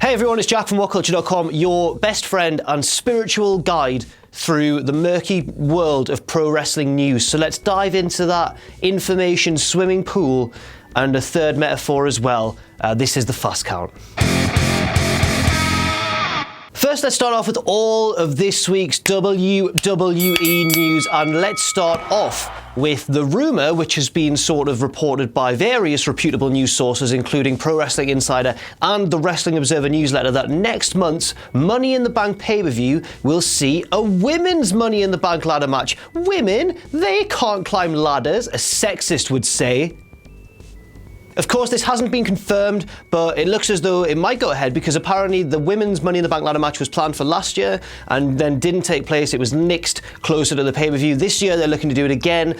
Hey everyone, it's Jack from WhatCulture.com, your best friend and spiritual guide through the murky world of pro wrestling news. So let's dive into that information swimming pool and a third metaphor as well. This is the fast count. First, let's start off with all of this week's WWE news, and let's start off with the rumour, which has been sort of reported by various reputable news sources, including Pro Wrestling Insider and the Wrestling Observer newsletter, that next month's Money in the Bank pay-per-view will see a women's Money in the Bank ladder match. Women, they can't climb ladders, a sexist would say. Of course, this hasn't been confirmed, but it looks as though it might go ahead because apparently the women's Money in the Bank ladder match was planned for last year and then didn't take place. It was nixed closer to the pay-per-view. This year, they're looking to do it again.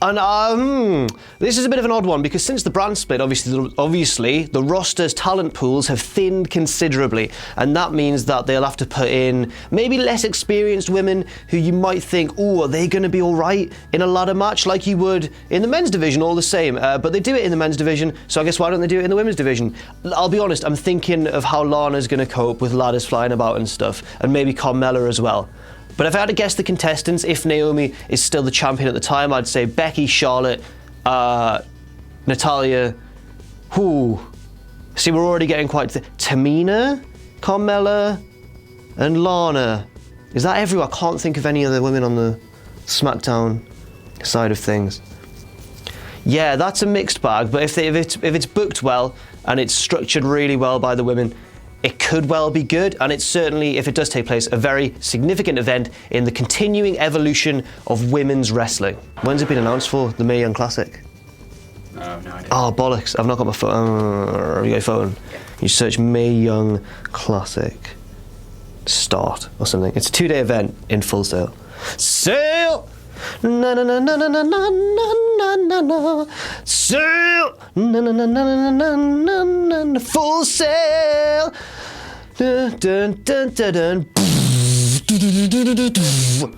And this is a bit of an odd one because since the brand split, obviously, the roster's talent pools have thinned considerably, and that means that they'll have to put in maybe less experienced women who you might think, oh, are they going to be all right in a ladder match like you would in the men's division, all the same. But they do it in the men's division, so I guess why don't they do it in the women's division? I'll be honest, I'm thinking of how Lana's going to cope with ladders flying about and stuff, and maybe Carmella as well. But if I had to guess the contestants, if Naomi is still the champion at the time, I'd say Becky, Charlotte, Natalya. See, we're already getting quite... Tamina, Carmella, and Lana. Is that everyone? I can't think of any other women on the SmackDown side of things. Yeah, that's a mixed bag, but if it's booked well and it's structured really well by the women, it could well be good, and it's certainly, if it does take place, a very significant event in the continuing evolution of women's wrestling. When's it been announced for? The Mae Young Classic? No idea. Oh, bollocks. I've not got my phone. Have you got your phone? Yeah. You search Mae Young Classic start or something. It's a 2-day event in Full Sail. Sail! Na na na na na na na na na na. Sail! Na na na na na na na na na. Full Sail! Dun dun dun dun dun.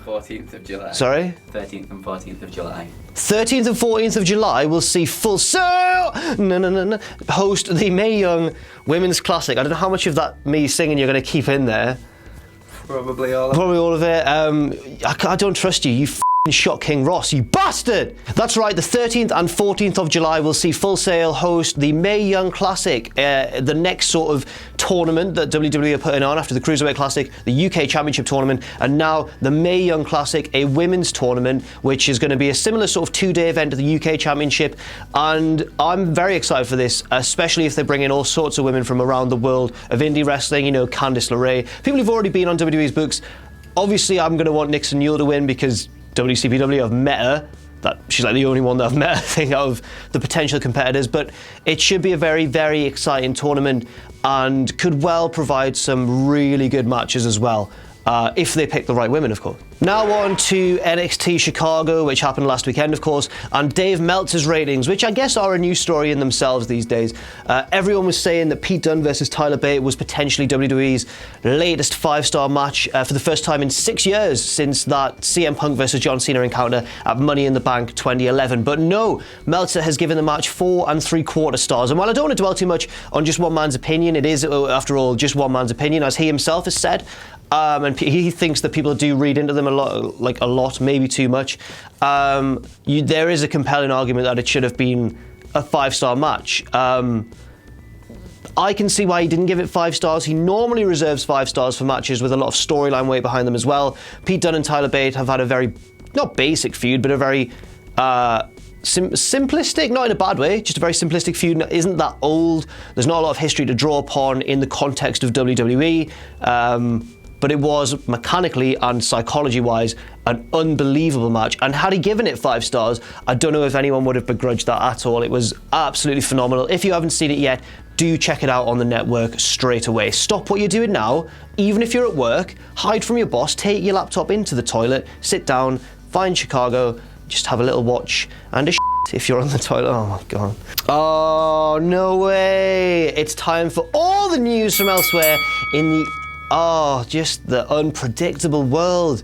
14th of July. Sorry? 13th and 14th of July. 13th and 14th of July, we'll see Full Sail host the Mae Young Women's Classic. I don't know how much of that me singing you're going to keep in there. Probably all of it. Probably all of it. I don't trust you. You shot King Ross, you bastard! That's right, the 13th and 14th of July will see Full Sail host the Mae Young Classic, the next sort of tournament that WWE are putting on after the Cruiserweight Classic, the UK Championship tournament, and now the Mae Young Classic, a women's tournament, which is going to be a similar sort of 2-day event to the UK Championship, and I'm very excited for this, especially if they bring in all sorts of women from around the world of indie wrestling, you know, Candice LeRae, people who've already been on WWE's books. Obviously, I'm going to want Nixon Newell to win because WCPW, I've met her. She's like the only one that I've met, I think, out of the potential competitors. But it should be a very, very exciting tournament and could well provide some really good matches as well, if they pick the right women, of course. Now on to NXT Chicago, which happened last weekend, of course, and Dave Meltzer's ratings, which I guess are a news story in themselves these days. Everyone was saying that Pete Dunne versus Tyler Bate was potentially WWE's latest 5-star match for the first time in 6 years since that CM Punk versus John Cena encounter at Money in the Bank 2011. But no, Meltzer has given the match 4 3/4 stars. And while I don't want to dwell too much on just one man's opinion, it is, after all, just one man's opinion, as he himself has said. And he thinks that people do read into them a lot, maybe too much. There is a compelling argument that it should have been a 5-star match. I can see why he didn't give it 5 stars. He normally reserves 5 stars for matches with a lot of storyline weight behind them as well. Pete Dunne and Tyler Bate have had a very, not basic feud, but a very simplistic, not in a bad way, just a very simplistic feud. Isn't that old. There's not a lot of history to draw upon in the context of WWE. But it was, mechanically and psychology-wise, an unbelievable match. And had he given it 5 stars, I don't know if anyone would have begrudged that at all. It was absolutely phenomenal. If you haven't seen it yet, do check it out on the network straight away. Stop what you're doing now, even if you're at work, hide from your boss, take your laptop into the toilet, sit down, find Chicago, just have a little watch and a if you're on the toilet. Oh my God. Oh, no way. It's time for all the news from elsewhere in the just the unpredictable world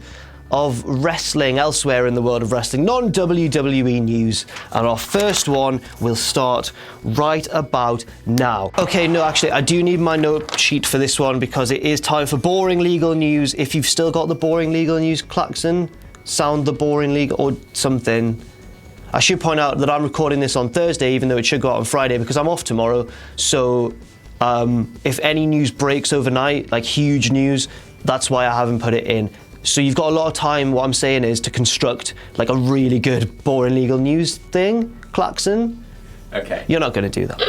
of wrestling elsewhere in the world of wrestling, non-WWE news. And our first one will start right about now. Okay, no, actually, I do need my note sheet for this one because it is time for boring legal news. If you've still got the boring legal news, klaxon, sound the boring legal or something. I should point out that I'm recording this on Thursday, even though it should go out on Friday because I'm off tomorrow. So if any news breaks overnight, like huge news, that's why I haven't put it in. So you've got a lot of time. What I'm saying is to construct like a really good boring legal news thing, klaxon. Okay. You're not going to do that.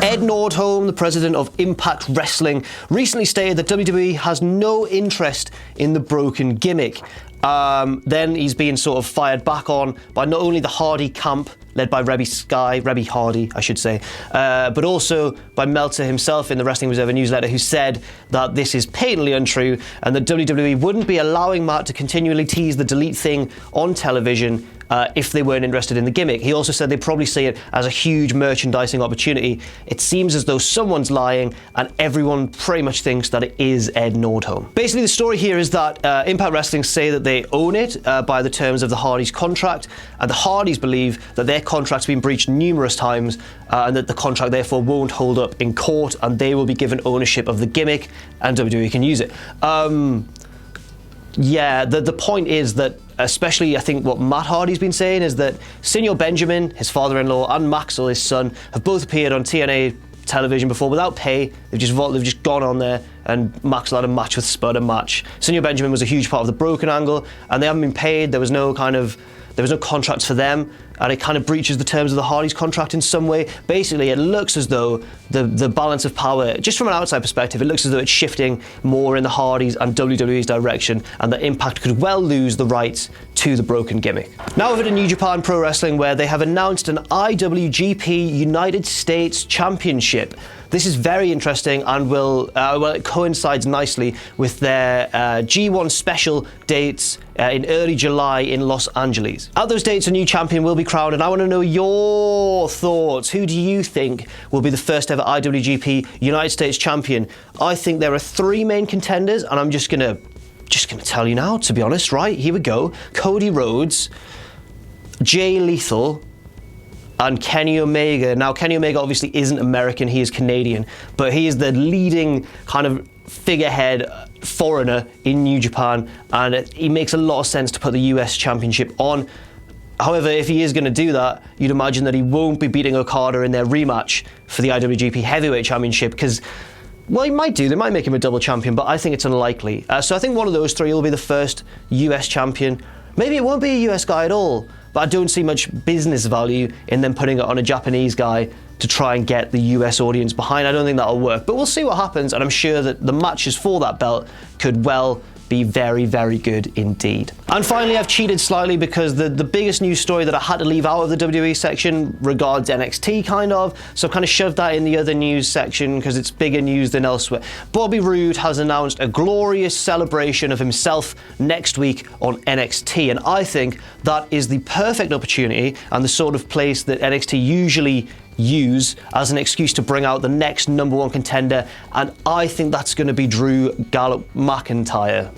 Ed Nordholm, the president of Impact Wrestling, recently stated that WWE has no interest in the broken gimmick. Then he's being sort of fired back on by not only the Hardy camp, led by Rebby Hardy, I should say, but also by Meltzer himself in the Wrestling Observer newsletter, who said that this is patently untrue and that WWE wouldn't be allowing Matt to continually tease the delete thing on television if they weren't interested in the gimmick. He also said they probably see it as a huge merchandising opportunity. It seems as though someone's lying and everyone pretty much thinks that it is Ed Nordholm. Basically, the story here is that Impact Wrestling say that they own it by the terms of the Hardys contract, and the Hardys believe that their contract's been breached numerous times and that the contract therefore won't hold up in court and they will be given ownership of the gimmick and WWE can use it. Yeah, the point is that, especially I think what Matt Hardy's been saying, is that Senor Benjamin, his father-in-law, and Maxwell, his son, have both appeared on TNA television before without pay. They've just gone on there and Maxwell had a match with Spud, a match. Senor Benjamin was a huge part of the broken angle and they haven't been paid. There was no contracts for them, and it kind of breaches the terms of the Hardys contract in some way. Basically, it looks as though the balance of power, just from an outside perspective, it looks as though it's shifting more in the Hardys and WWE's direction, and that Impact could well lose the rights to the broken gimmick. Now over to New Japan Pro Wrestling, where they have announced an IWGP United States Championship. This is very interesting and it coincides nicely with their G1 special dates in early July in Los Angeles. At those dates, a new champion will be crowned, and I want to know your thoughts. Who do you think will be the first ever IWGP United States champion? I think there are three main contenders, and I'm just gonna tell you now, to be honest, right? Here we go. Cody Rhodes, Jay Lethal, and Kenny Omega. Now, Kenny Omega obviously isn't American, he is Canadian, but he is the leading kind of figurehead foreigner in New Japan, and it makes a lot of sense to put the US Championship on. However, if he is going to do that, you'd imagine that he won't be beating Okada in their rematch for the IWGP Heavyweight Championship, because, well, he might do. They might make him a double champion, but I think it's unlikely. So I think one of those three will be the first US champion. Maybe it won't be a US guy at all, but I don't see much business value in them putting it on a Japanese guy to try and get the US audience behind. I don't think that'll work, but we'll see what happens, and I'm sure that the matches for that belt could well be very, very good indeed. And finally, I've cheated slightly because the biggest news story that I had to leave out of the WWE section regards NXT, kind of. So I've kind of shoved that in the other news section because it's bigger news than elsewhere. Bobby Roode has announced a glorious celebration of himself next week on NXT. And I think that is the perfect opportunity and the sort of place that NXT usually use as an excuse to bring out the next number one contender, and I think that's going to be Drew McIntyre.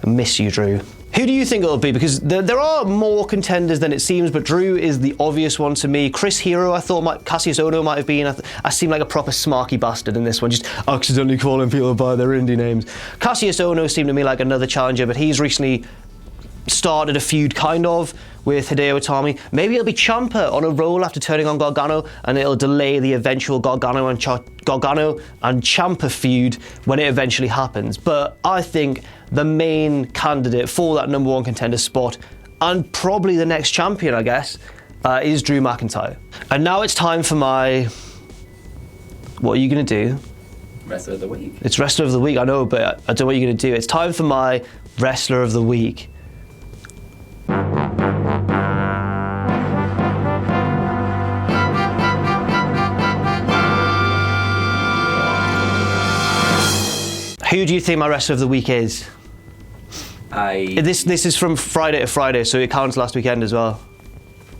I miss you, Drew. Who do you think it'll be? Because there are more contenders than it seems, but Drew is the obvious one to me. Chris Hero, I thought Cassius Ohno might have been. I seem like a proper smarky bastard in this one, just accidentally calling people by their indie names. Cassius Ohno seemed to me like another challenger, but he's recently started a feud, kind of, with Hideo Itami. Maybe it'll be Ciampa on a roll after turning on Gargano, and it'll delay the eventual Gargano and Ciampa feud when it eventually happens. But I think the main candidate for that number one contender spot, and probably the next champion, I guess, is Drew McIntyre. And now it's time for my... What are you going to do? Wrestler of the week. It's Wrestler of the week, I know, but I don't know what you're going to do. It's time for my Wrestler of the week. Who do you think my Wrestler of the Week is? This is from Friday to Friday, so it counts last weekend as well.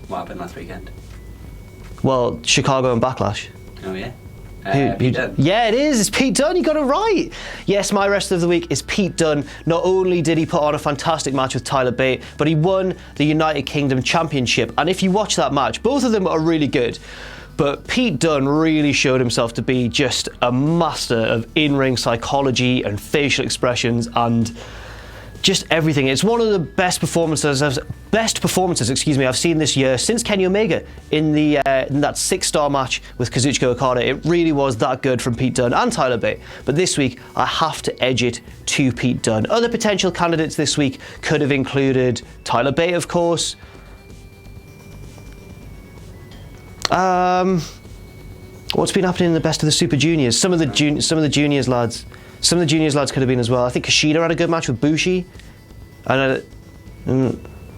What happened last weekend? Well, Chicago and Backlash. Oh yeah? Pete Dunne. Yeah, it is. It's Pete Dunne. You got it right. Yes, my wrestler of the week is Pete Dunne. Not only did he put on a fantastic match with Tyler Bate, but he won the United Kingdom Championship. And if you watch that match, both of them are really good. But Pete Dunne really showed himself to be just a master of in-ring psychology and facial expressions and just everything. It's one of the best performances I've seen this year since Kenny Omega in that 6-star match with Kazuchika Okada. It really was that good from Pete Dunne and Tyler Bate. But this week, I have to edge it to Pete Dunne. Other potential candidates this week could have included Tyler Bate, of course. What's been happening in the Best of the Super Juniors? Some of the juniors lads. Some of the juniors lads could have been as well. I think Kushida had a good match with Bushi. And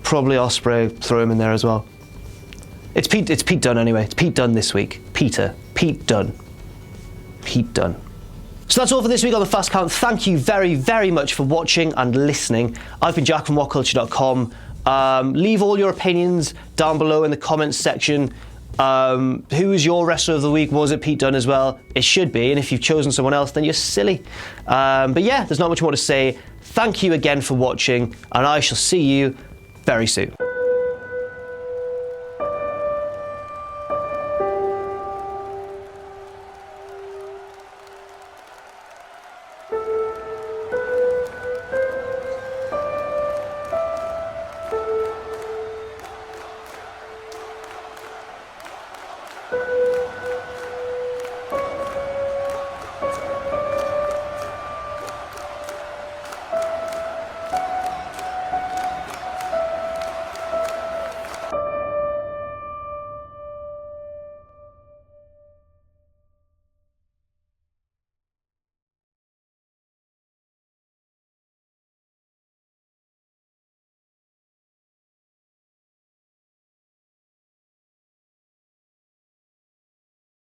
probably Ospreay, throw him in there as well. It's Pete Dunne anyway. It's Pete Dunne this week. Pete Dunne. Pete Dunne. So that's all for this week on the Fast Count. Thank you very, very much for watching and listening. I've been Jack from WhatCulture.com. Leave all your opinions down below in the comments section. Who is your wrestler of the week? Was it Pete Dunne as well? It should be, and if you've chosen someone else, then you're silly. But yeah, there's not much more to say. Thank you again for watching, and I shall see you very soon.